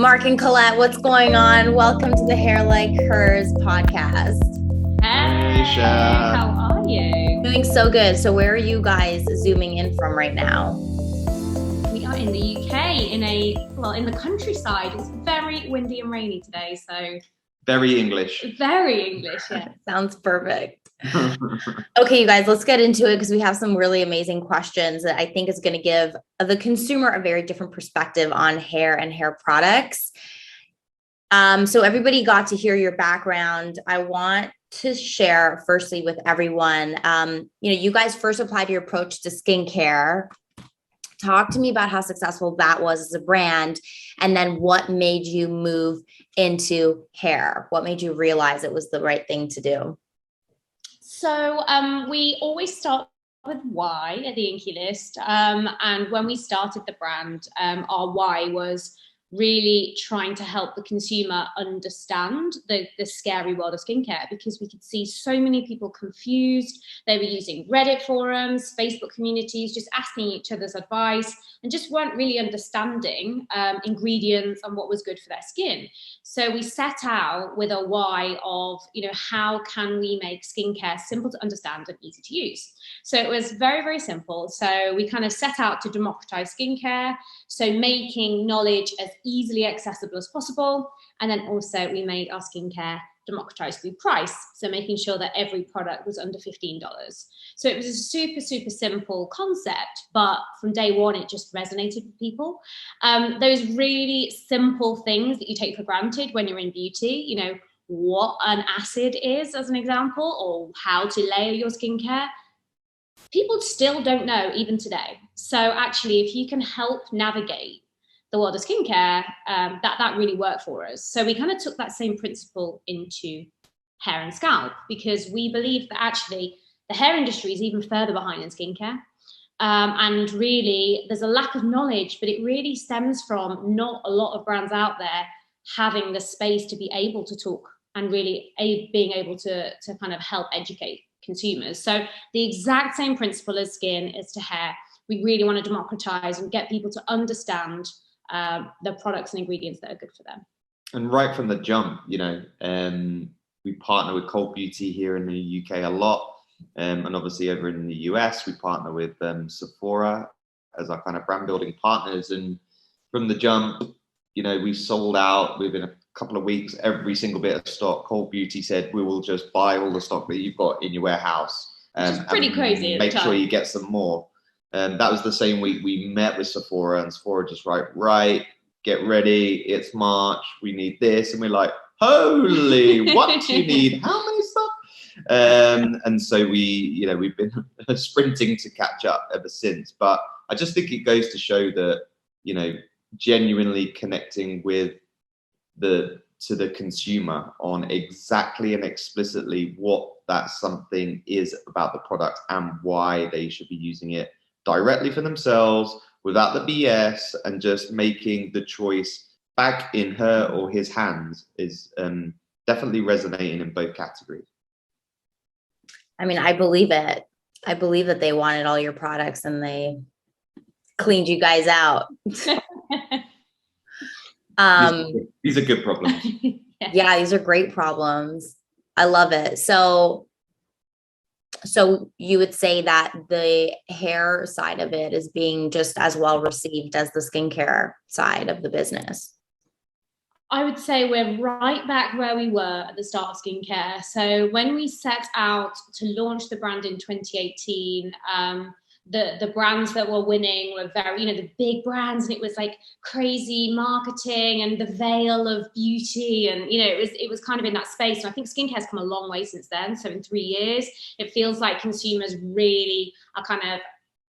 Mark and Colette, what's going on? Welcome to the Hair Like Hers podcast. Hey, Shab. How are you? Doing so good. So where are you guys zooming in from right now? We are in the UK, in the countryside. It's very windy and rainy today, so Very English. very English, yeah. Sounds perfect. Okay, you guys, let's get into it because we have some really amazing questions that I think is going to give the consumer a very different perspective on hair and hair products. So everybody got to hear your background. I want to share firstly with everyone, you guys first applied your approach to skincare. Talk to me about how successful that was as a brand, and then what made you move into hair? What made you realize it was the right thing to do? So we always start with why at the Inkey List. And when we started the brand, our why was really trying to help the consumer understand the scary world of skincare, because we could see so many people confused. They were using Reddit forums, Facebook communities, just asking each other's advice and just weren't really understanding ingredients and what was good for their skin. So we set out with a why of, how can we make skincare simple to understand and easy to use? So it was very, very simple. So we kind of set out to democratize skincare. So making knowledge as easily accessible as possible. And then also we made our skincare democratized through price. So making sure that every product was under $15. So it was a super, super simple concept, but from day one, it just resonated with people. Those really simple things that you take for granted when you're in beauty, what an acid is as an example, or how to layer your skincare. People still don't know even today. So actually, if you can help navigate the world of skincare, that really worked for us. So we kind of took that same principle into hair and scalp, because we believe that actually the hair industry is even further behind in skincare. And really, there's a lack of knowledge, but it really stems from not a lot of brands out there having the space to be able to talk and really being able to kind of help educate consumers. So the exact same principle as skin is to hair. We really want to democratize and get people to understand the products and ingredients that are good for them. And right from the jump, we partner with Cult Beauty here in the UK a lot. And obviously over in the US, we partner with Sephora as our kind of brand building partners. And from the jump, we sold out within a couple of weeks, every single bit of stock. Cult Beauty said, we will just buy all the stock that you've got in your warehouse. Which is pretty crazy. Make sure you get some more. That was the same week we met with Sephora, and Sephora just right, get ready. It's March. We need this. And we're like, holy, what do you need? How many stuff? And so we've been sprinting to catch up ever since. But I just think it goes to show that, genuinely connecting with the consumer on exactly and explicitly what that something is about the product and why they should be using it directly for themselves without the BS, and just making the choice back in her or his hands is definitely resonating in both categories. I mean, I believe it. I believe that they wanted all your products and they cleaned you guys out. These are good problems. Yeah, these are great problems. I love it. So you would say that the hair side of it is being just as well received as the skincare side of the business? I would say we're right back where we were at the start of skincare. So when we set out to launch the brand in 2018, the brands that were winning were very, the big brands, and it was like crazy marketing and the veil of beauty, and it was kind of in that space. And I think skincare has come a long way since then. So in 3 years, it feels like consumers really are kind of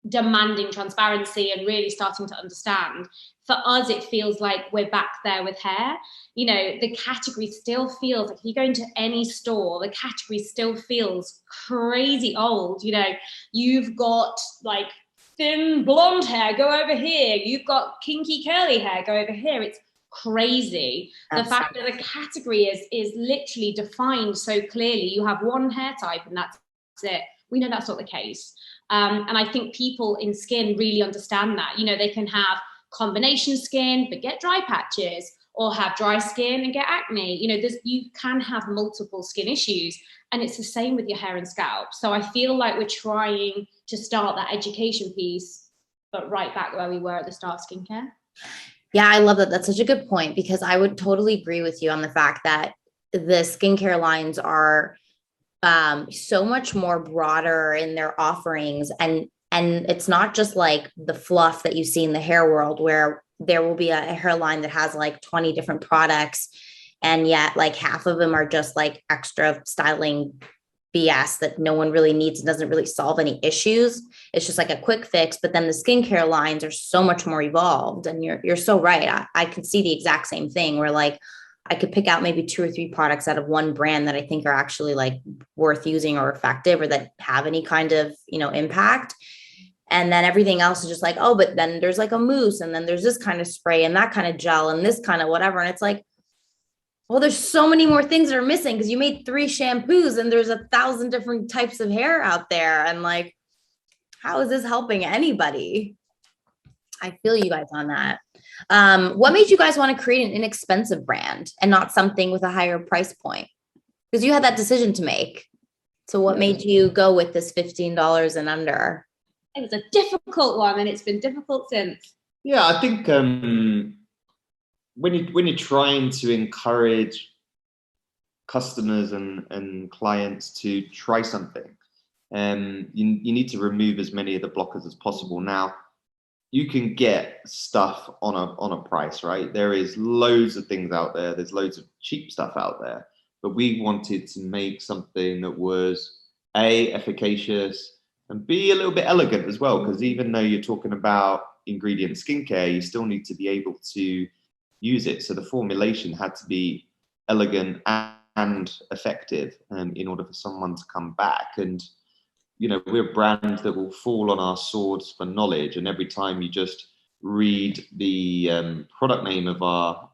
demanding transparency and really starting to understand. For us, it feels like we're back there with hair. The category still feels like if you go into any store, the category still feels crazy old. You've got like thin blonde hair, go over here. You've got kinky curly hair, go over here. It's crazy. The fact that the category is literally defined so clearly. You have one hair type and that's it. We know that's not the case. And I think people in skin really understand that. They can have combination skin but get dry patches, or have dry skin and get acne. You know, you can have multiple skin issues, and it's the same with your hair and scalp. So I feel like we're trying to start that education piece, but right back where we were at the start of skincare. Yeah, I love that. That's such a good point, because I would totally agree with you on the fact that the skincare lines are so much more broader in their offerings, and it's not just like the fluff that you see in the hair world, where there will be a hairline that has like 20 different products, and yet like half of them are just like extra styling BS that no one really needs and doesn't really solve any issues. It's just like a quick fix. But then the skincare lines are so much more evolved, and you're so right. I can see the exact same thing, where like I could pick out maybe 2 or 3 products out of one brand that I think are actually like worth using or effective, or that have any kind of, you know, impact. And then everything else is just like, oh, but then there's like a mousse, and then there's this kind of spray and that kind of gel and this kind of whatever. And it's like, well, there's so many more things that are missing, because you made 3 shampoos and there's 1,000 different types of hair out there. And like, how is this helping anybody? I feel you guys on that. What made you guys want to create an inexpensive brand and not something with a higher price point? Because you had that decision to make. So what made you go with this $15 and under? It was a difficult one, and it's been difficult since. Yeah, I think when you're trying to encourage customers and clients to try something, you need to remove as many of the blockers as possible. Now, you can get stuff on a price, right? There is loads of things out there. There's loads of cheap stuff out there, but we wanted to make something that was A, efficacious, and B, a little bit elegant as well. Because even though you're talking about ingredient skincare, you still need to be able to use it. So the formulation had to be elegant and effective, in order for someone to come back. And you know, we're a brand that will fall on our swords for knowledge. And every time you just read the product name of our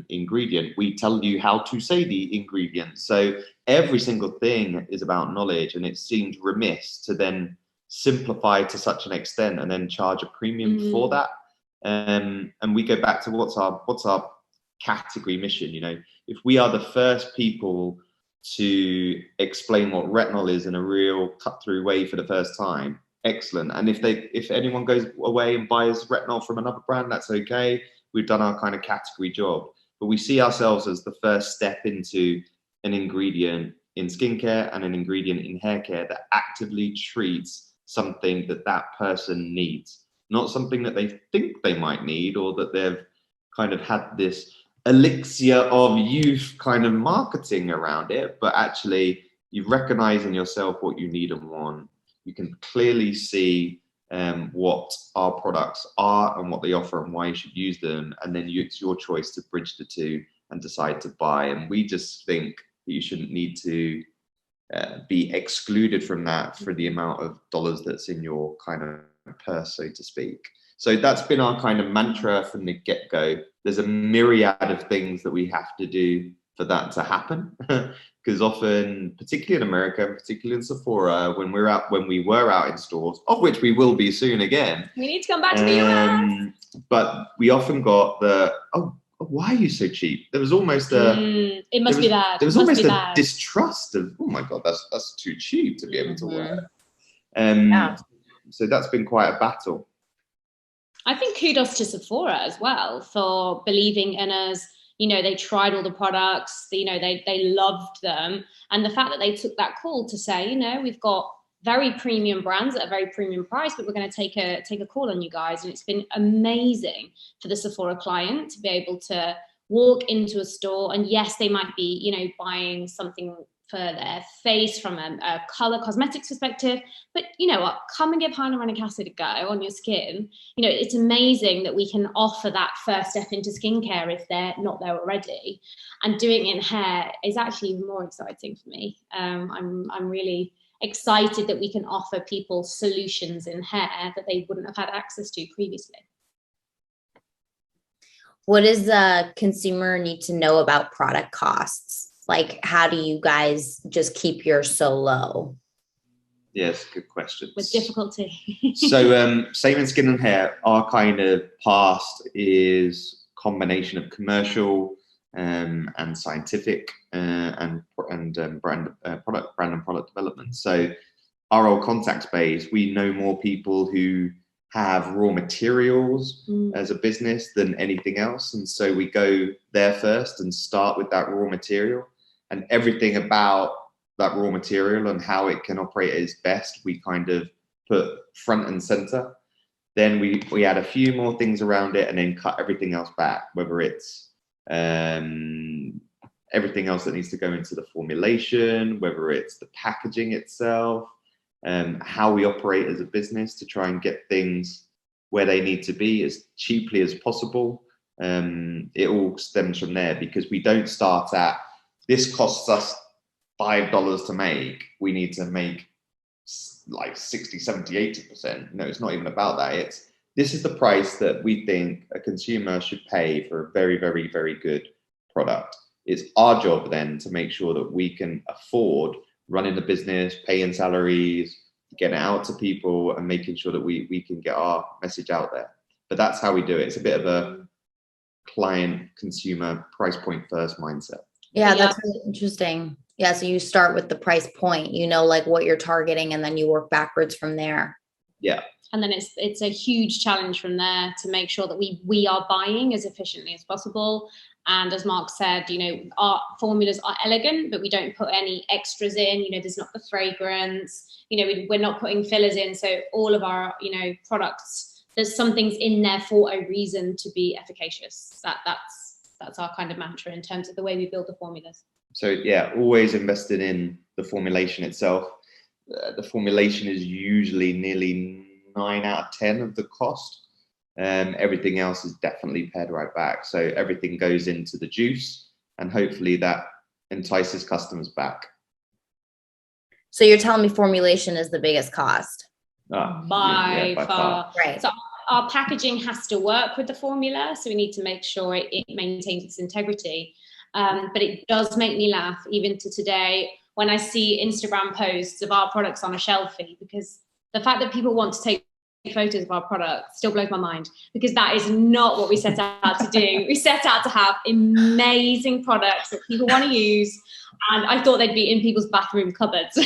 ingredient, we tell you how to say the ingredient. So every single thing is about knowledge, and it seemed remiss to then simplify to such an extent and then charge a premium for that. And we go back to what's our category mission. You know, if we are the first people to explain what retinol is in a real cut-through way for the first time, excellent. And if anyone goes away and buys retinol from another brand, that's okay. We've done our kind of category job. But we see ourselves as the first step into an ingredient in skincare and an ingredient in hair care that actively treats something that person needs, not something that they think they might need, or that they've kind of had this elixir of youth kind of marketing around it, but actually you recognize in yourself what you need and want. You can clearly see what our products are and what they offer and why you should use them, and then it's your choice to bridge the two and decide to buy. And we just think that you shouldn't need to be excluded from that for the amount of dollars that's in your kind of purse, so to speak. So that's been our kind of mantra from the get-go. There's a myriad of things that we have to do for that to happen. Because often, particularly in America, particularly in Sephora, when we were out in stores, of which we will be soon again. We need to come back to the US. But we often got why are you so cheap? There was almost it must be bad. There was almost a distrust of, oh my God, that's too cheap to be able to wear. So that's been quite a battle. I think kudos to Sephora as well for believing in us. You know, they tried all the products, you know, they loved them. And the fact that they took that call to say, you know, we've got very premium brands at a very premium price, but we're going to take a call on you guys. And it's been amazing for the Sephora client to be able to walk into a store, and yes, they might be, you know, buying something for their face from a color cosmetics perspective, but you know what, come and give hyaluronic acid a go on your skin. You know, it's amazing that we can offer that first step into skincare if they're not there already, and doing it in hair is actually even more exciting for me. I'm really excited that we can offer people solutions in hair that they wouldn't have had access to previously. What does the consumer need to know about product costs? Like, how do you guys just keep yours so low? Yes, good question. With difficulty. So same in skin and hair, our kind of past is combination of commercial and scientific and brand and product development. So our old contact base, we know more people who have raw materials as a business than anything else, and so we go there first and start with that raw material, and everything about that raw material and how it can operate at its best we kind of put front and center. Then we add a few more things around it and then cut everything else back, whether it's everything else that needs to go into the formulation, whether it's the packaging itself, how we operate as a business to try and get things where they need to be as cheaply as possible. It all stems from there, because we don't start at, this costs us $5 to make, we need to make like 60, 70, 80%. No, it's not even about that. It's, this is the price that we think a consumer should pay for a very, very, very good product. It's our job then to make sure that we can afford running the business, paying salaries, getting it out to people, and making sure that we can get our message out there. But that's how we do it. It's a bit of a client, consumer, price point first mindset. Yeah, that's really interesting. Yeah, so you start with the price point, you know, like what you're targeting, and then you work backwards from there. Yeah. And then it's a huge challenge from there to make sure that we are buying as efficiently as possible. And as Mark said, you know, our formulas are elegant, but we don't put any extras in. You know, there's not the fragrance. You know, we're not putting fillers in. So all of our, you know, products, there's some things in there for a reason to be efficacious. That's our kind of mantra in terms of the way we build the formulas. So yeah, always invested in the formulation itself. The formulation is usually nearly 9 out of 10 of the cost. Everything else is definitely pared right back. So everything goes into the juice, and hopefully that entices customers back. So you're telling me formulation is the biggest cost? By far. Right. So our packaging has to work with the formula, so we need to make sure it maintains its integrity. But it does make me laugh, even to today, when I see Instagram posts of our products on a shelfie, because the fact that people want to take photos of our product still blows my mind, because that is not what we set out to do. We set out to have amazing products that people want to use, and I thought they'd be in people's bathroom cupboards,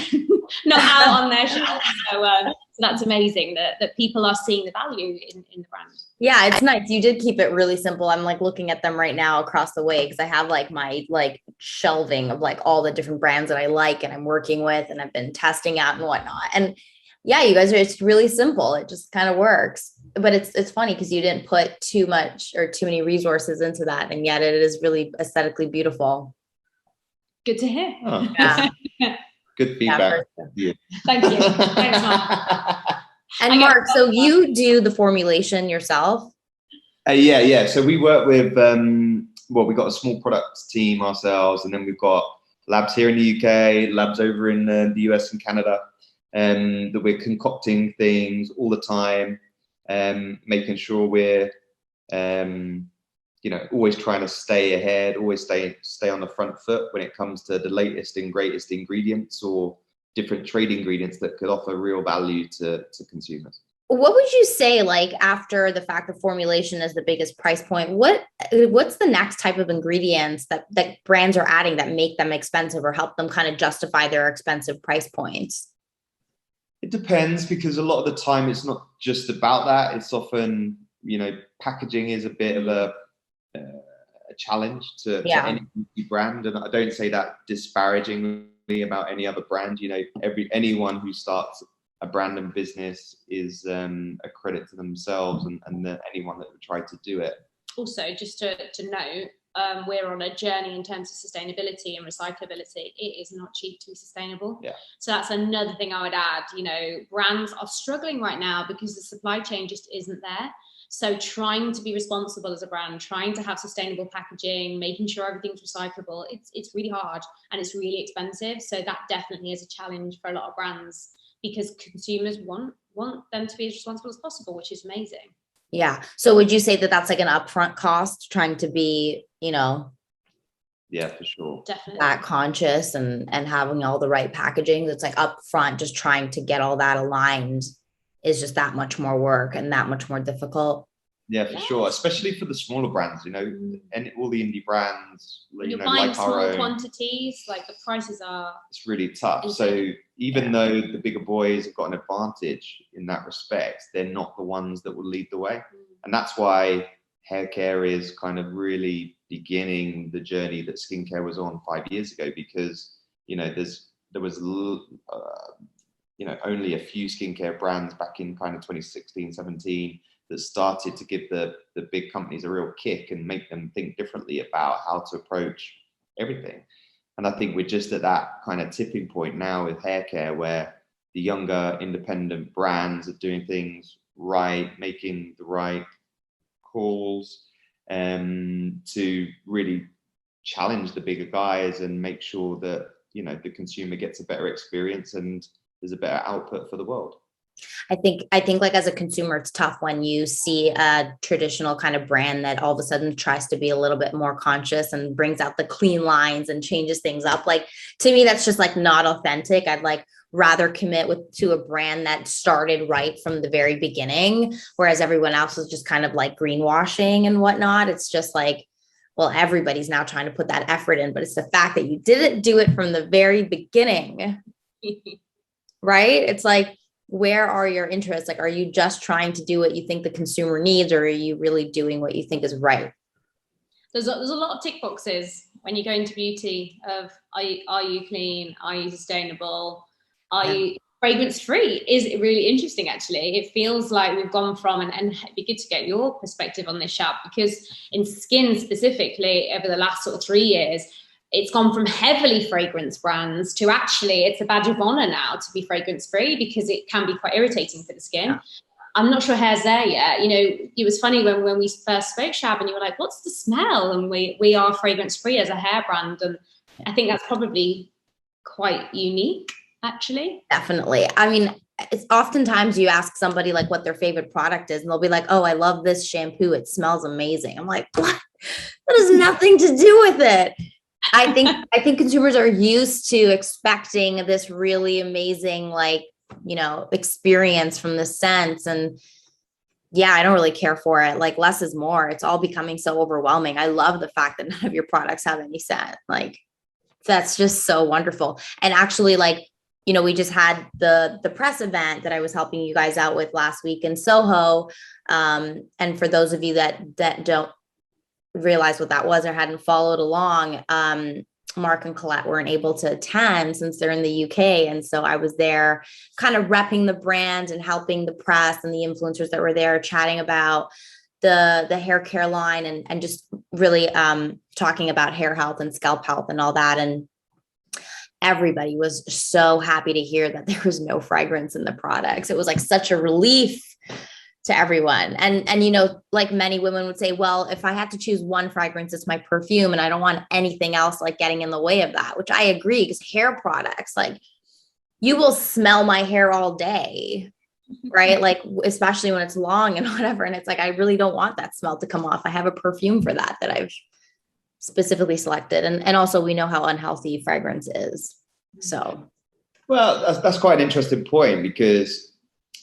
not out on their shelves. So that's amazing that people are seeing the value in the brand. Yeah, it's nice. You did keep it really simple. I'm like looking at them right now across the way, because I have like my like shelving of like all the different brands that I like and I'm working with and I've been testing out and whatnot. And yeah, you guys are, it's really simple. It just kind of works. But it's funny because you didn't put too much or too many resources into that. And yet it is really aesthetically beautiful. Good to hear. Oh, Yeah. Good feedback. Yeah. Thank you. Thanks, Mark. And Mark, so you do the formulation yourself? Yeah. So we work with, we've got a small product team ourselves, and then we've got labs here in the UK, labs over in the US and Canada, that we're concocting things all the time, making sure we're, always trying to stay ahead, always stay on the front foot when it comes to the latest and greatest ingredients or different trade ingredients that could offer real value to consumers. What would you say, like, after the fact that formulation is the biggest price point, what's the next type of ingredients that brands are adding that make them expensive or help them kind of justify their expensive price points? It depends, because a lot of the time it's not just about that. It's often, packaging is a bit of a challenge to any brand. And I don't say that disparagingly about any other brand. Anyone who starts a brand and business is a credit to themselves and anyone that would try to do it. Also, just to note, we're on a journey in terms of sustainability and recyclability. It is not cheap to be sustainable. Yeah. So that's another thing I would add. Brands are struggling right now because the supply chain just isn't there. So trying to be responsible as a brand, trying to have sustainable packaging, making sure everything's recyclable, it's really hard and it's really expensive. So that definitely is a challenge for a lot of brands, because consumers want them to be as responsible as possible, which is amazing. Yeah. So would you say that that's like an upfront cost, trying to be, yeah, for sure, definitely that conscious and having all the right packaging? It's like upfront, just trying to get all that aligned is just that much more work and that much more difficult. Yeah, for sure. Especially for the smaller brands, you know, and all the indie brands, When you you're know, buying like our small own, quantities, like the prices are. it's really tough. insane. So even though the bigger boys have got an advantage in that respect, they're not the ones that will lead the way. And that's why hair care is kind of really beginning the journey that skincare was on 5 years ago, because, you know, there was you know, only a few skincare brands back in kind of 2016, 17 that started to give the big companies a real kick and make them think differently about how to approach everything. And I think we're just at that kind of tipping point now with hair care, where the younger independent brands are doing things right, making the right calls, to really challenge the bigger guys and make sure that, you know, the consumer gets a better experience and there's a better output for the world. I think like as a consumer, it's tough when you see a traditional kind of brand that all of a sudden tries to be a little bit more conscious and brings out the clean lines and changes things up. Like, to me, that's just like not authentic. I'd like rather commit to a brand that started right from the very beginning, whereas everyone else is just kind of like greenwashing and whatnot. It's just like, well, everybody's now trying to put that effort in, but it's the fact that you didn't do it from the very beginning, right? It's like, where are your interests? Like, are you just trying to do what you think the consumer needs, or are you really doing what you think is right? There's a lot of tick boxes when you go into beauty of, are you clean? Are you sustainable? Are you fragrance free? Is it really interesting, actually? It feels like we've gone from, and it'd be good to get your perspective on this, Shab, because in skin specifically, over the last sort of 3 years, it's gone from heavily fragrance brands to actually it's a badge of honor now to be fragrance free, because it can be quite irritating for the skin. Yeah. I'm not sure hair's there yet. You know, it was funny when we first spoke, Shab, and you were like, what's the smell? And we are fragrance free as a hair brand. And I think that's probably quite unique, actually. Definitely. I mean, it's oftentimes you ask somebody like what their favorite product is, and they'll be like, oh, I love this shampoo. It smells amazing. I'm like, what? That has nothing to do with it. I think consumers are used to expecting this really amazing, like, you know, experience from the scents. And yeah, I don't really care for it. Like, less is more. It's all becoming so overwhelming. I love the fact that none of your products have any scent. Like, that's just so wonderful. And actually, like, you know, we just had the press event that I was helping you guys out with last week in Soho. And for those of you that don't realize what that was or hadn't followed along, Mark and Colette weren't able to attend since they're in the UK. And so I was there kind of repping the brand and helping the press and the influencers that were there chatting about the hair care line and just really talking about hair health and scalp health and all that. And everybody was so happy to hear that there was no fragrance in the products. It was like such a relief to everyone. And, you know, like many women would say, well, if I had to choose one fragrance, it's my perfume, and I don't want anything else like getting in the way of that, which I agree, because hair products, like, you will smell my hair all day, right? Like, especially when it's long and whatever. And it's like, I really don't want that smell to come off. I have a perfume for that I've specifically selected. And also we know how unhealthy fragrance is. So. Well, that's quite an interesting point, because,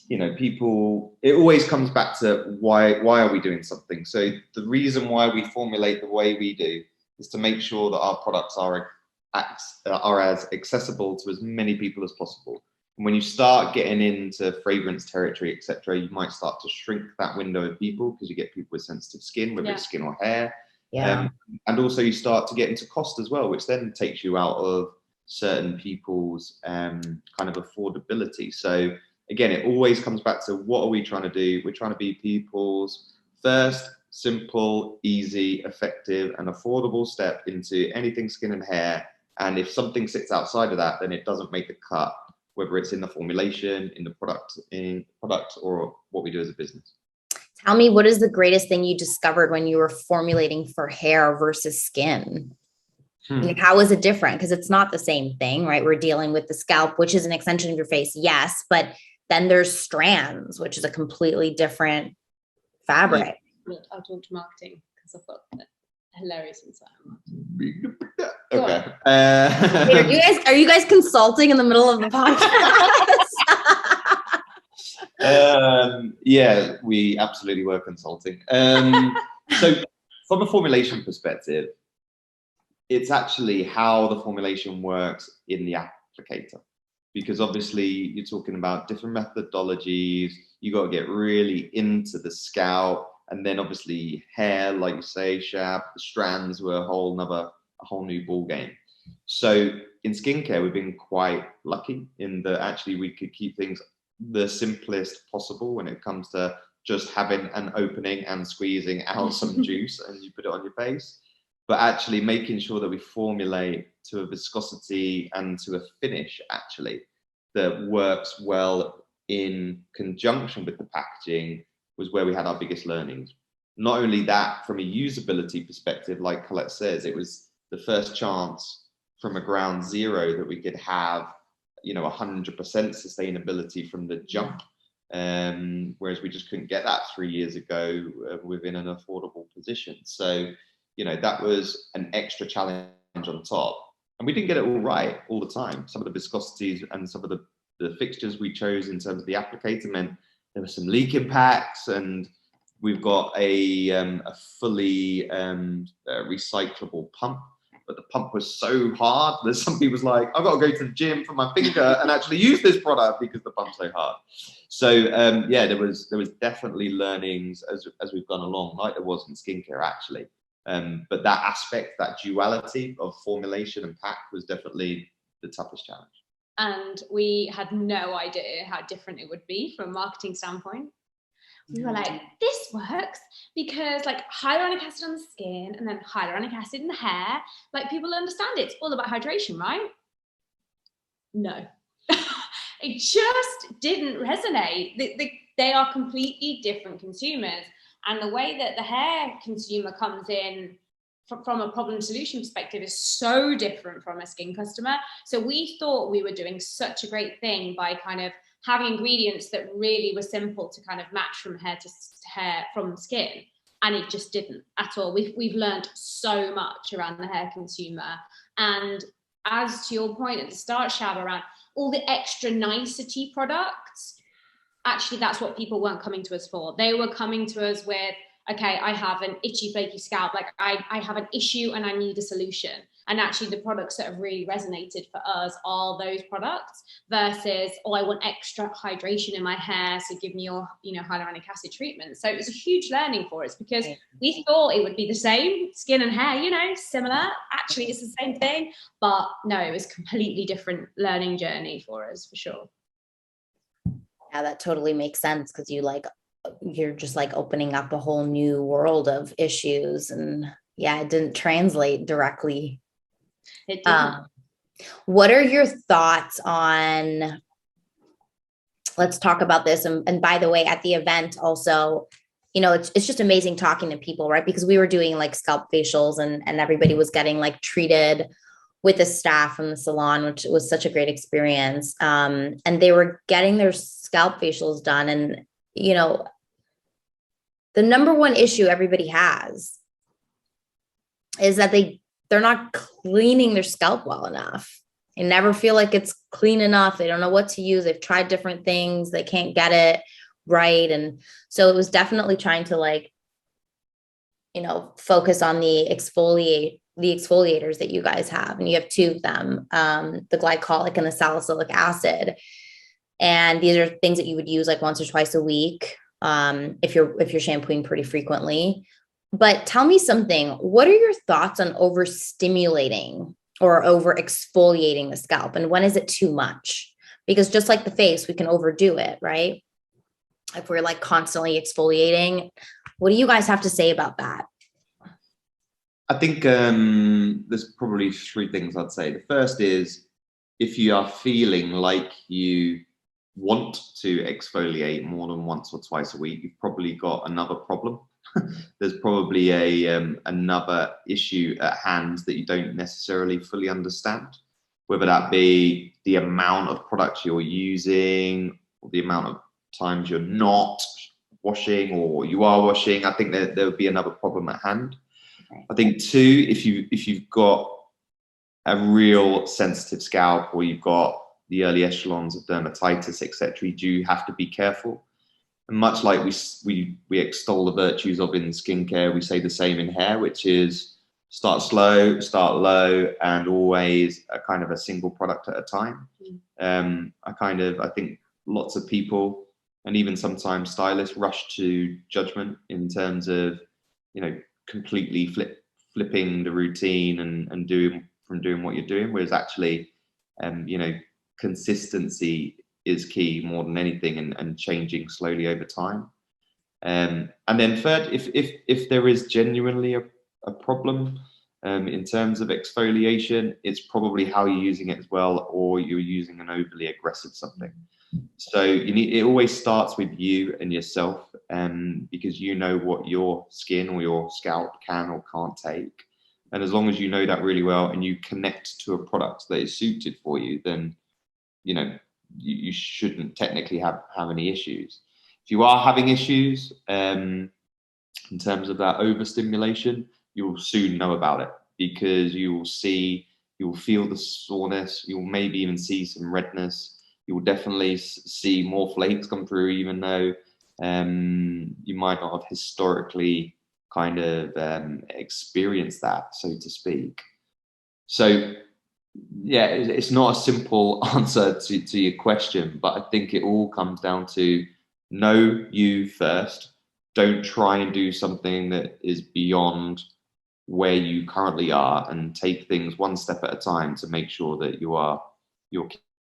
you know, people, it always comes back to why are we doing something? So the reason why we formulate the way we do is to make sure that our products are as accessible to as many people as possible. And when you start getting into fragrance territory, etc., you might start to shrink that window of people, because you get people with sensitive skin, whether it's skin or hair. Yeah. And also you start to get into cost as well, which then takes you out of certain people's kind of affordability. So again, it always comes back to, what are we trying to do? We're trying to be people's first simple, easy, effective, and affordable step into anything skin and hair. And if something sits outside of that, then it doesn't make the cut, whether it's in the formulation, in the product, or what we do as a business. Tell me, what is the greatest thing you discovered when you were formulating for hair versus skin? Like, how is it different? Because it's not the same thing, right? We're dealing with the scalp, which is an extension of your face, yes, but then there's strands, which is a completely different fabric. I'll talk to marketing, because I've got a hilarious insight. Okay. Wait, are you guys consulting in the middle of the podcast? Yeah, we absolutely were consulting. So from a formulation perspective, it's actually how the formulation works in the applicator, because obviously you're talking about different methodologies. You got to get really into the scalp, and then obviously hair, like you say, Shab, the strands were a whole new ball game. So in skincare, we've been quite lucky in that actually we could keep things the simplest possible when it comes to just having an opening and squeezing out some juice and you put it on your face, but actually making sure that we formulate to a viscosity and to a finish actually that works well in conjunction with the packaging was where we had our biggest learnings. Not only that, from a usability perspective, like Colette says, it was the first chance from a ground zero that we could have, 100% sustainability from the jump. Whereas we just couldn't get that 3 years ago within an affordable position. So, that was an extra challenge on top. And we didn't get it all right all the time. Some of the viscosities and some of the fixtures we chose in terms of the applicator meant there were some leak impacts, and we've got a fully recyclable pump. But the pump was so hard that some people's like, I've got to go to the gym for my finger and actually use this product because the pump's so hard. So yeah, there was definitely learnings as we've gone along, like there was in skincare actually. But that aspect, that duality of formulation and pack was definitely the toughest challenge. And we had no idea how different it would be from a marketing standpoint. We were like, this works because like hyaluronic acid on the skin and then hyaluronic acid in the hair, like people understand it's all about hydration, right? No, it just didn't resonate. They are completely different consumers. And the way that the hair consumer comes in from a problem solution perspective is so different from a skin customer. So we thought we were doing such a great thing by kind of having ingredients that really were simple to kind of match from hair to hair from skin, and it just didn't at all. We've learned so much around the hair consumer, and as to your point at the start, Shab, around all the extra nicety products, actually that's what people weren't coming to us for. They were coming to us with, okay, I have an itchy, flaky scalp, like I have an issue and I need a solution. And actually the products that have really resonated for us are those products versus, oh, I want extra hydration in my hair, so give me your, hyaluronic acid treatment. So it was a huge learning for us because we thought it would be the same, skin and hair, similar. Actually, it's the same thing. But no, it was a completely different learning journey for us, for sure. Yeah, that totally makes sense because you're just like opening up a whole new world of issues, and yeah, it didn't translate directly. It didn't. What are your thoughts on, let's talk about this. And by the way, at the event also, it's just amazing talking to people, right? Because we were doing like scalp facials and everybody was getting like treated with the staff from the salon, which was such a great experience. And they were getting their scalp facials done. And, the number one issue everybody has is that they're not cleaning their scalp well enough. They never feel like it's clean enough. They don't know what to use. They've tried different things. They can't get it right. And so it was definitely trying to focus on the exfoliators that you guys have. And you have two of them, the glycolic and the salicylic acid. And these are things that you would use like once or twice a week if you're shampooing pretty frequently. But tell me something, what are your thoughts on overstimulating or over exfoliating the scalp? And when is it too much? Because just like the face, we can overdo it, right? If we're like constantly exfoliating, what do you guys have to say about that? I think there's probably three things I'd say. The first is, if you are feeling like you want to exfoliate more than once or twice a week, you've probably got another problem. There's probably another issue at hand that you don't necessarily fully understand, whether that be the amount of products you're using or the amount of times you're not washing or you are washing. I think there would be another problem at hand. Okay. I think two, if you've got a real sensitive scalp or you've got the early echelons of dermatitis, etc., you do have to be careful. And much like we extol the virtues of in skincare, we say the same in hair, which is start slow, start low, and always a kind of a single product at a time. I think lots of people, and even sometimes stylists, rush to judgment in terms of, completely flipping the routine and doing what you're doing, whereas actually, consistency is key more than anything, and changing slowly over time. And then third, if there is genuinely a problem in terms of exfoliation, it's probably how you're using it as well, or you're using an overly aggressive something. So it always starts with you and yourself, because you know what your skin or your scalp can or can't take. And as long as you know that really well and you connect to a product that is suited for you, then you shouldn't technically have any issues. If you are having issues in terms of that overstimulation, you will soon know about it, because you will feel the soreness, you will maybe even see some redness, you will definitely see more flakes come through, even though you might not have historically kind of experienced that, so to speak. So yeah, it's not a simple answer to your question, but I think it all comes down to know you first. Don't try and do something that is beyond where you currently are, and take things one step at a time to make sure that you're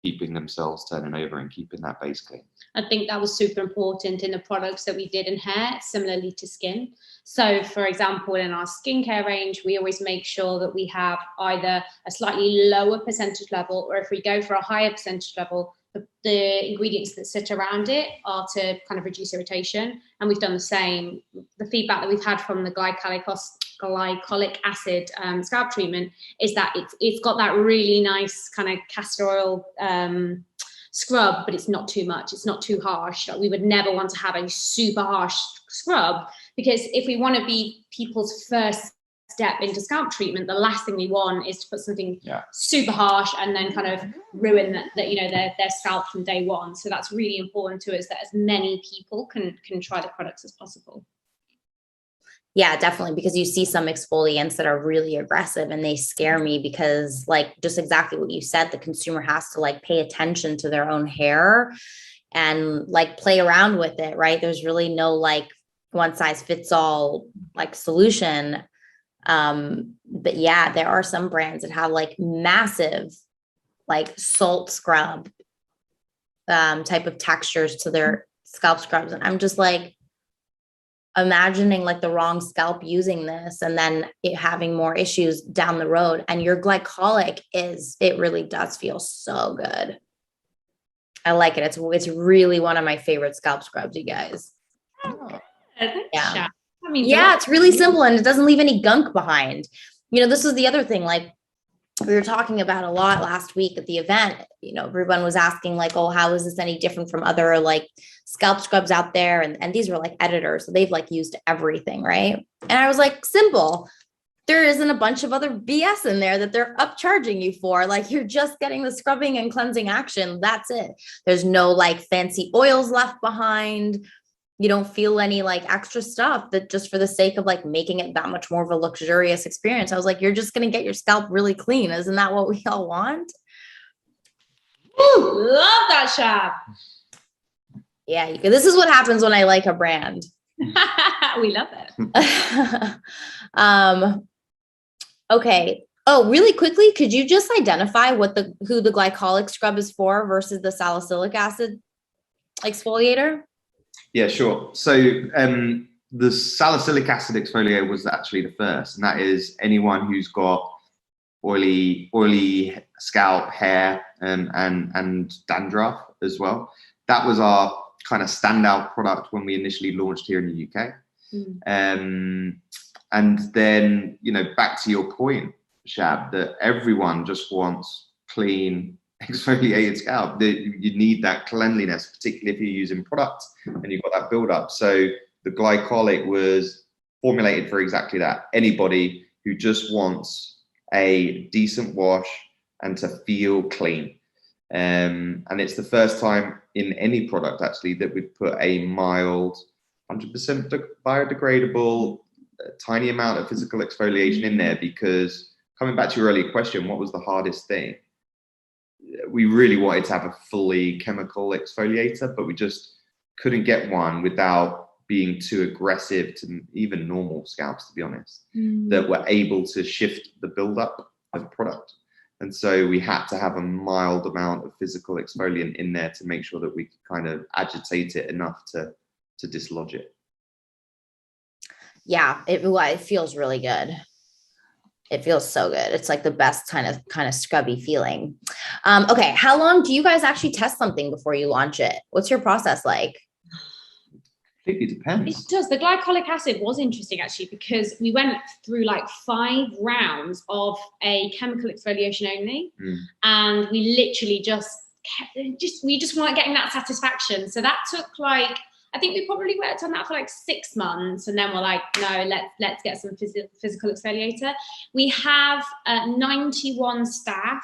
keeping themselves turning over and keeping that base clean. I think that was super important in the products that we did in hair, similarly to skin. So, for example, in our skincare range, we always make sure that we have either a slightly lower percentage level, or if we go for a higher percentage level, the ingredients that sit around it are to kind of reduce irritation. And we've done the same. The feedback that we've had from the glycolic acid scalp treatment is that it's got that really nice kind of castor oil scrub, but it's not too much, it's not too harsh. We would never want to have a super harsh scrub, because if we want to be people's first step into scalp treatment, the last thing we want is to put something super harsh and then kind of ruin their scalp from day one. So that's really important to us, that as many people can try the products as possible. Yeah, definitely, because you see some exfoliants that are really aggressive and they scare me, because just exactly what you said, the consumer has to pay attention to their own hair and play around with it, right? There's really no one size fits all solution. But yeah, there are some brands that have massive salt scrub type of textures to their scalp scrubs. And I'm just imagining the wrong scalp using this and then it having more issues down the road. And your glycolic it really does feel so good. I like it. It's really one of my favorite scalp scrubs, you guys. Yeah. Yeah, it's really simple and it doesn't leave any gunk behind. This is the other thing, we were talking about a lot last week at the event. Everyone was asking oh, how is this any different from other scalp scrubs out there? And these were editors, so they've used everything, right? And I was simple. There isn't a bunch of other BS in there that they're upcharging you for. You're just getting the scrubbing and cleansing action. That's it. There's no fancy oils left behind. You don't feel any extra stuff that just for the sake of making it that much more of a luxurious experience. I was you're just going to get your scalp really clean. Isn't that what we all want? Ooh, love that, Shab. Yeah, this is what happens when I like a brand. We love it. Okay. Oh, really quickly, could you just identify who the glycolic scrub is for versus the salicylic acid exfoliator? Yeah, sure. So the salicylic acid exfoliator was actually the first, and that is anyone who's got oily scalp, hair, and dandruff as well. That was our kind of standout product when we initially launched here in the UK. And then, back to your point, Shab, that everyone just wants clean, exfoliated scalp. You need that cleanliness, particularly if you're using products and you've got that build-up. So the glycolic was formulated for exactly that. Anybody who just wants a decent wash and to feel clean. And it's the first time in any product actually that we've put a mild 100% biodegradable tiny amount of physical exfoliation in there, because coming back to your earlier question, what was the hardest thing? We really wanted to have a fully chemical exfoliator, but we just couldn't get one without being too aggressive to even normal scalps, to be honest, that were able to shift the buildup of product. And so we had to have a mild amount of physical exfoliant in there to make sure that we could kind of agitate it enough to dislodge it. Yeah, it feels really good. It feels so good. It's like the best kind of scrubby feeling. Okay, how long do you guys actually test something before you launch it? What's your process like? Completely depends. It does. The glycolic acid was interesting actually, because we went through like 5 rounds of a chemical exfoliation only, and we literally just weren't getting that satisfaction. So that took like, I think we probably worked on that for like 6 months, and then we're like, no, let's get some physical exfoliator. We have 91 staff,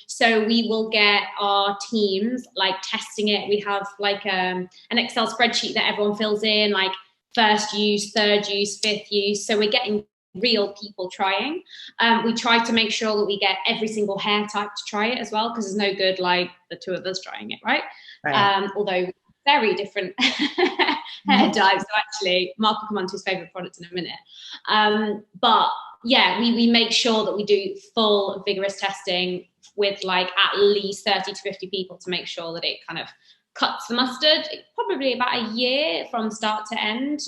so we will get our teams like testing it. We have like an Excel spreadsheet that everyone fills in, like first use, third use, fifth use. So we're getting real people trying. We try to make sure that we get every single hair type to try it as well, because there's no good like the 2 of us trying it, right? Although very different hair types. So actually, Mark will come on to his favorite product in a minute. But yeah, we make sure that we do full vigorous testing with like at least 30 to 50 people to make sure that it kind of cuts the mustard. It's probably about a year from start to end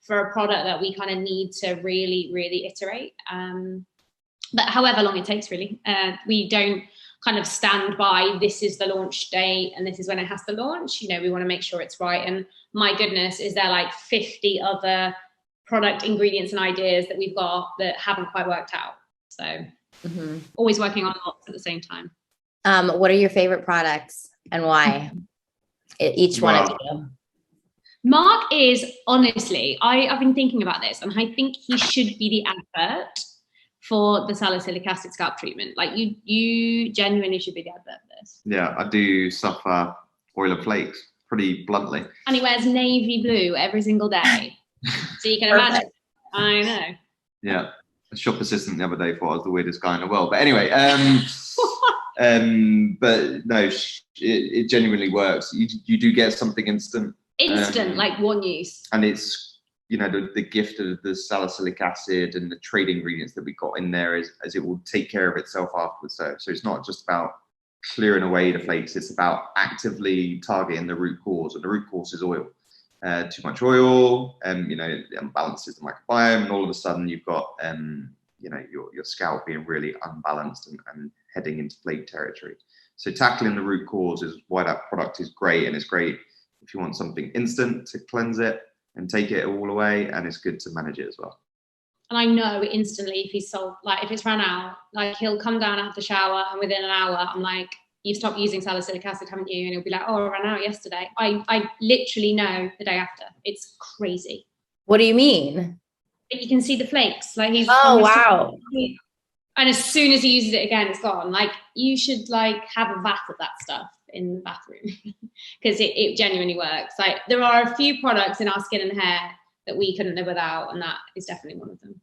for a product that we kind of need to really, really iterate. But however long it takes, really, we don't kind of stand by this is the launch date and this is when it has to launch. You know, we want to make sure it's right. And my goodness, is there like 50 other product ingredients and ideas that we've got that haven't quite worked out. So always working on lots at the same time. What are your favorite products and why? Each one of you. Mark is, honestly, I've been thinking about this, and I think he should be the advert for the salicylic acid scalp treatment. Like you genuinely should be the advert for this. Yeah, I do suffer oil and flakes pretty bluntly. And he wears navy blue every single day. So you can imagine. I know. Yeah. A shop assistant the other day thought I was the weirdest guy in the world. But anyway, but no, it genuinely works. You do get something instant. Instant, like one use. And it's, you know, the gift of the salicylic acid and the trade ingredients that we got in there is as it will take care of itself afterwards. So it's not just about clearing away the flakes, it's about actively targeting the root cause, and the root cause is oil. Too much oil, you know, it imbalances the microbiome, and all of a sudden you've got, you know, your scalp being really unbalanced and heading into flake territory. So tackling the root cause is why that product is great, and it's great if you want something instant to cleanse it and take it all away, and it's good to manage it as well. And I know instantly if he's sold, like if it's run out, like he'll come down after the shower, and within an hour I'm like, you've stopped using salicylic acid, haven't you? And he'll be like, oh, I ran out yesterday. I literally know the day after. It's crazy. What do you mean? But you can see the flakes. Like he's wow. And as soon as he uses it again, it's gone. Like you should like have a vat of that stuff in the bathroom because it genuinely works. Like there are a few products in our skin and hair that we couldn't live without, and that is definitely one of them.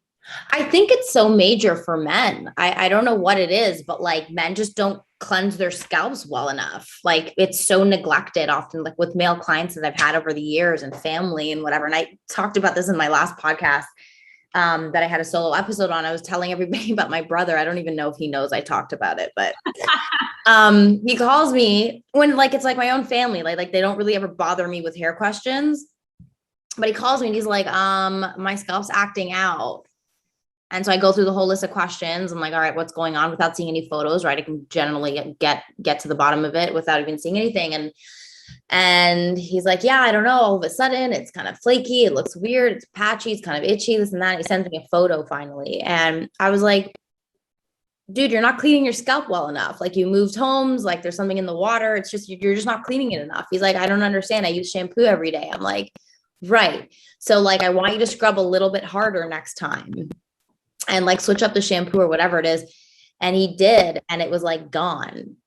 I think it's so major for men. I don't know what it is, but like men just don't cleanse their scalps well enough. Like it's so neglected often, like with male clients that I've had over the years and family and whatever. And I talked about this in my last podcast that I had a solo episode on. I was telling everybody about my brother. I don't even know if he knows I talked about it, but he calls me when like it's like my own family, like they don't really ever bother me with hair questions, but he calls me and he's like, my scalp's acting out. And so I go through the whole list of questions. I'm like, all right, what's going on, without seeing any photos, right? I can generally get to the bottom of it without even seeing anything. And he's like, yeah, I don't know. All of a sudden it's kind of flaky. It looks weird. It's patchy. It's kind of itchy, this and that. He sends me a photo finally. And I was like, dude, you're not cleaning your scalp well enough. Like you moved homes, like there's something in the water. It's just, you're just not cleaning it enough. He's like, I don't understand. I use shampoo every day. I'm like, right. So like, I want you to scrub a little bit harder next time and like switch up the shampoo or whatever it is. And he did. And it was like gone.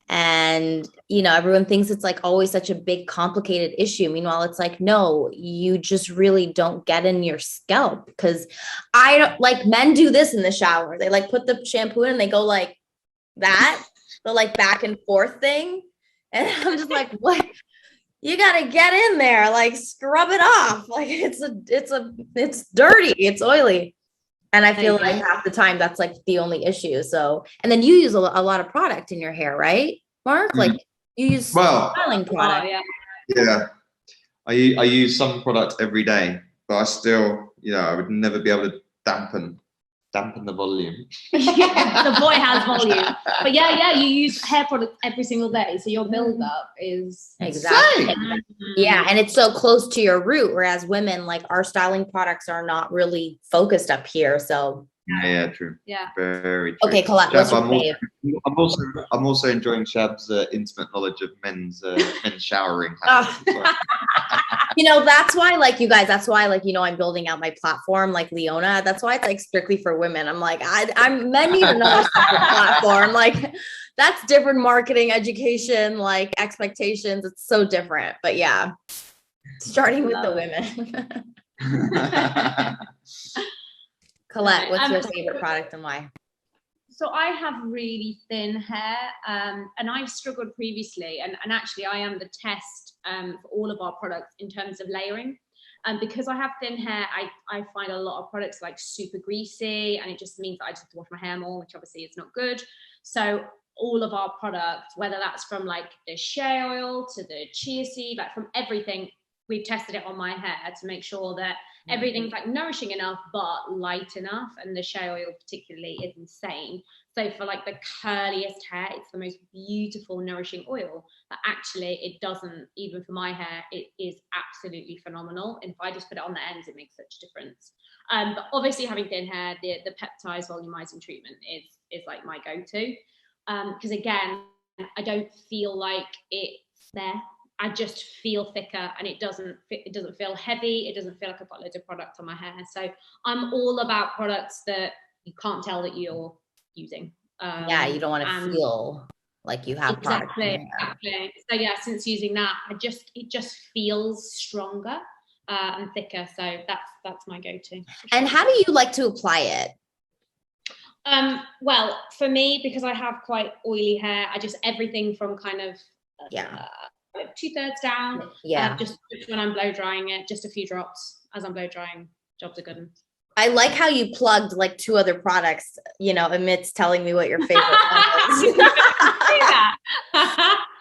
And, everyone thinks it's like always such a big, complicated issue. Meanwhile, it's like, no, you just really don't get in your scalp, because I don't like, men do this in the shower. They like put the shampoo in and they go like that, the like back and forth thing. And I'm just like, what? You got to get in there, like scrub it off. Like it's dirty. It's oily. And I feel like half the time that's like the only issue. So, and then you use a lot of product in your hair, right, Mark? Like you use styling product. Yeah. I use some product every day, but I still, I would never be able to dampen the volume. The boy has volume. But you use hair product every single day. So your buildup is exactly. Yeah. And it's so close to your root. Whereas women, like our styling products are not really focused up here. So yeah, true. Yeah. Very true. Okay, Colette, what's your fave? I'm also enjoying Shab's intimate knowledge of men's showering. That's why, like, you guys, that's why, like, I'm building out my platform, like Leona. That's why it's like strictly for women. I'm like, men need another separate platform. Like, that's different marketing, education, like expectations. It's so different. But yeah, starting with the women. Colette, what's your favorite product and why? So I have really thin hair, and I've struggled previously, and actually I am the test for all of our products in terms of layering. And because I have thin hair, I find a lot of products like super greasy, and it just means that I just have to wash my hair more, which obviously is not good. So all of our products, whether that's from like the shea oil to the chia seed, like from everything, we've tested it on my hair to make sure that everything's like nourishing enough but light enough, and the shea oil particularly is insane. So for like the curliest hair, it's the most beautiful nourishing oil, but actually it doesn't, even for my hair, it is absolutely phenomenal. And if I just put it on the ends, it makes such a difference. But obviously having thin hair, the peptides volumizing treatment is like my go-to, because again, I don't feel like it's there. I just feel thicker, and it doesn't feel heavy. It doesn't feel like I've got loads of product on my hair. So I'm all about products that you can't tell that you're using. You don't want to feel like you have exactly. So yeah, since using that, it just feels stronger and thicker. So that's my go-to. And how do you like to apply it? Well, for me, because I have quite oily hair, I just everything from kind of 2/3 down. Just when I'm blow drying it, just a few drops as I'm blow drying. Jobs are good. I like how you plugged like 2 other products, amidst telling me what your favorite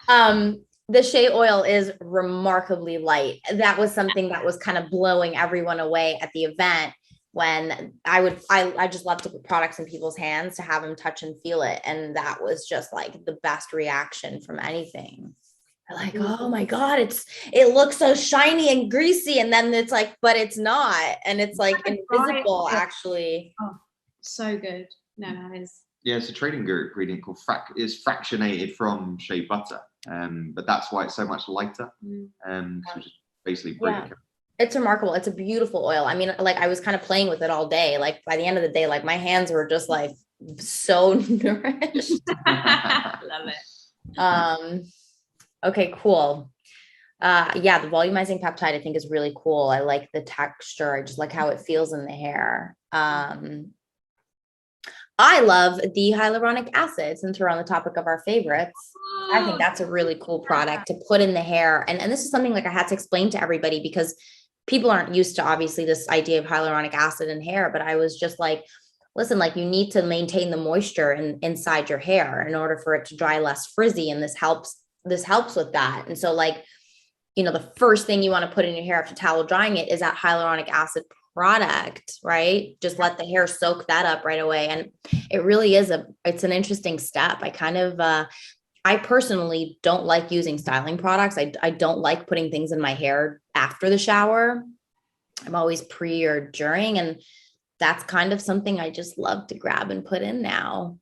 one is. The shea oil is remarkably light. That was something that was kind of blowing everyone away at the event, when I just love to put products in people's hands to have them touch and feel it. And that was just like the best reaction from anything. They're like, oh my God, it looks so shiny and greasy. And then it's like, but it's not. And it's like invisible, actually. Oh, so good. No, it is. Yeah, it's a trading ingredient called fractionated from shea butter. But that's why it's so much lighter. So just basically brilliant. It's remarkable. It's a beautiful oil. I mean, like I was kind of playing with it all day. Like by the end of the day, like my hands were just like so nourished. Love it. Okay, cool. The volumizing peptide I think is really cool. I like the texture. I just like how it feels in the hair. I love the hyaluronic acid, since we're on the topic of our favorites. I think that's a really cool product to put in the hair. And this is something like I had to explain to everybody, because people aren't used to obviously this idea of hyaluronic acid in hair. But I was just like, listen, like you need to maintain the moisture inside your hair in order for it to dry less frizzy. And this helps with that. And so like, the first thing you want to put in your hair after towel drying it is that hyaluronic acid product, right? Just let the hair soak that up right away. And it really is it's an interesting step. I personally don't like using styling products. I don't like putting things in my hair after the shower. I'm always pre or during, and that's kind of something I just love to grab and put in now.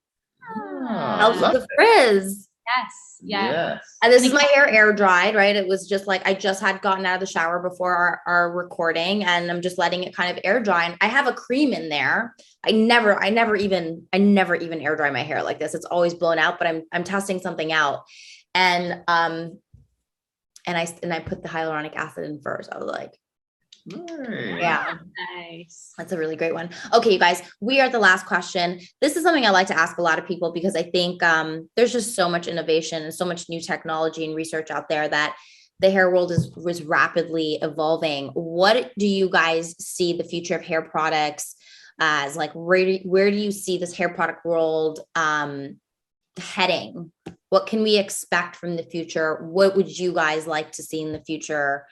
Helps with the frizz. Yes. Yeah. Yes. And this is my hair air dried, right? It was just like I just had gotten out of the shower before our recording, and I'm just letting it kind of air dry. And I have a cream in there. I never even air dry my hair like this. It's always blown out, but I'm testing something out. And I put the hyaluronic acid in first. I was like, Nice. yeah, Nice. that's a really great one. Okay, you guys, we are at the last question. This is something I like to ask a lot of people because I think there's just so much innovation and so much new technology and research out there that the hair world was rapidly evolving. What do you guys see the future of hair products as? Like, where do you see this hair product world heading? What can we expect from the future? What would you guys like to see in the future?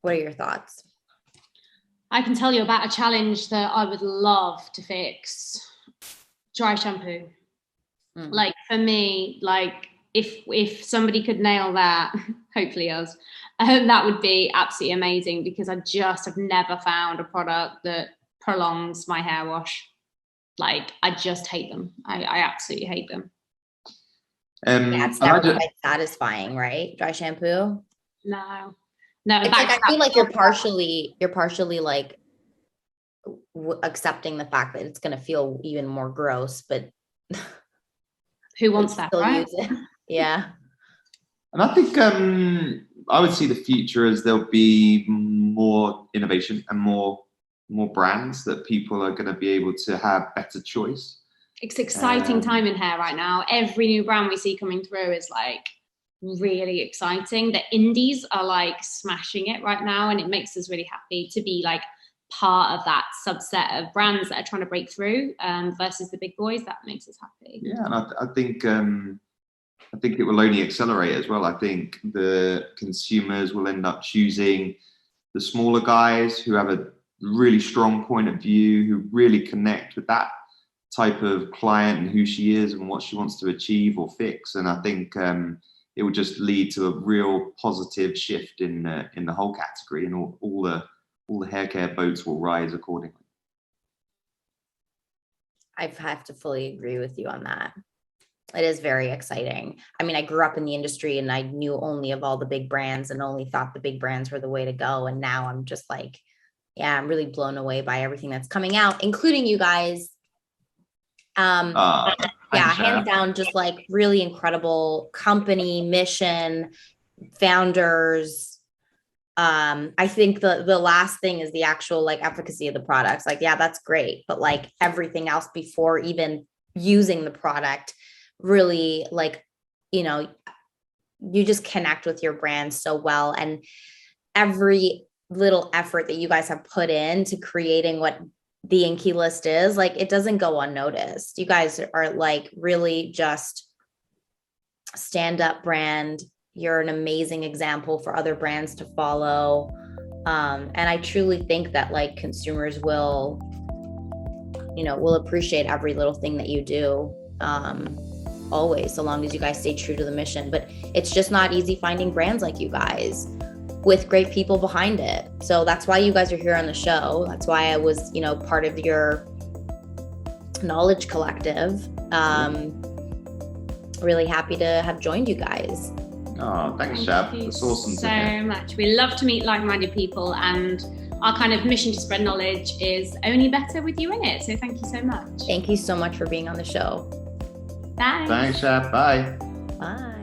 What are your thoughts? I can tell you about a challenge that I would love to fix. Dry shampoo. Like for me, like if somebody could nail that, hopefully us, that would be absolutely amazing, because I just have never found a product that prolongs my hair wash. Like I just hate them. I absolutely hate them. Yeah, it's never quite satisfying, right? Dry shampoo. No. It's like I feel like you're partially like accepting the fact that it's going to feel even more gross, but who wants that, right? Use it. Yeah. And I think I would see the future as there'll be more innovation and more brands that people are going to be able to have better choice. It's exciting time in hair right now. Every new brand we see coming through is like really exciting. The indies are like smashing it right now, and it makes us really happy to be like part of that subset of brands that are trying to break through versus the big boys. That makes us happy. Yeah, and I think it will only accelerate as well. I think the consumers will end up choosing the smaller guys who have a really strong point of view, who really connect with that type of client and who she is and what she wants to achieve or fix. And I think it will just lead to a real positive shift in the whole category, and all the hair care boats will rise accordingly. I have to fully agree with you on that. It is very exciting. I mean, I grew up in the industry and I knew only of all the big brands and only thought the big brands were the way to go. And now I'm just like, yeah, I'm really blown away by everything that's coming out, including you guys. Yeah, hands down, just like really incredible company, mission, founders. I think the last thing is the actual like efficacy of the products. Like, yeah, that's great. But like everything else before even using the product, really, like, you know, you just connect with your brand so well. And every little effort that you guys have put into creating what the Inkey List is, like, it doesn't go unnoticed. You guys are like really just stand up brand. You're an amazing example for other brands to follow. And I truly think that like consumers will appreciate every little thing that you do. Always, so long as you guys stay true to the mission. But it's just not easy finding brands like you guys with great people behind it. So that's why you guys are here on the show. That's why I was, part of your knowledge collective. Really happy to have joined you guys. Oh, thanks, Shab. That's awesome. So much. We love to meet like-minded people, and our kind of mission to spread knowledge is only better with you in it. So thank you so much. Thank you so much for being on the show. Bye. Thanks, Shab. Bye. Bye.